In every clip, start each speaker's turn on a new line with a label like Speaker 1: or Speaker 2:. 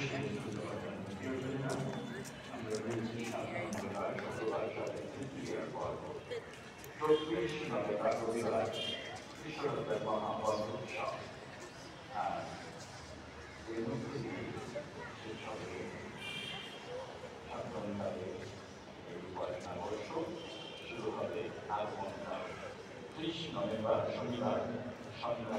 Speaker 1: অবশ্যই প্রিয়জনেরা, আমরা রয়েছি সাধারণভাবে শুক্রবার সাথে তৃতীয়ার পর্ব 24 নভেম্বর রবিবার কিশোরদের মহাপর্ব উৎসব। আর এর মধ্যে দিয়ে শেষ হবে সাধারণভাবে এই পড়াশোনা বর্ষ শুরু হবে আগমনকাল 30 নভেম্বর শনিবার সন্ধ্যা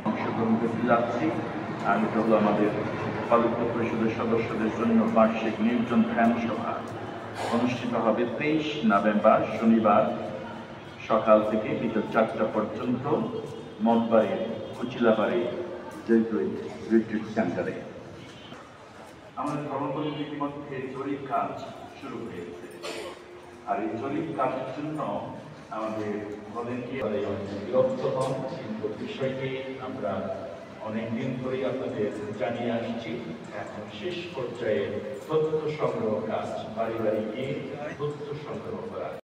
Speaker 1: অংশগ্রহণ করতে যাচ্ছি। আর এটা হলো আমাদের পালক পরিষদের সদস্যদের জন্য বার্ষিক নির্জন ধ্যান সভা অনুষ্ঠিত হবে 23 নভেম্বর শনিবার সকাল থেকে বিকেল 4টা পর্যন্ত মঠবাড়ির কুচিলাবাড়ি জৈতুইট রিট্রিট সেন্টারে। আমাদের ধর্মপল্লী ইতিমধ্যে জরিপ কাজ শুরু হয়েছে। আর এই জরিপ কাজের জন্য আমাদের ভলেন্টিয়ার বিরক্ত হন, কিন্তু বিষয়টি আমরা অনেকদিন ধরেই আপনাদের জানিয়ে আসছি। এখন শেষ পর্যায়ে তথ্য সংগ্রহ কাজ, বাড়ি বাড়ি গিয়ে তথ্য সংগ্রহ করা।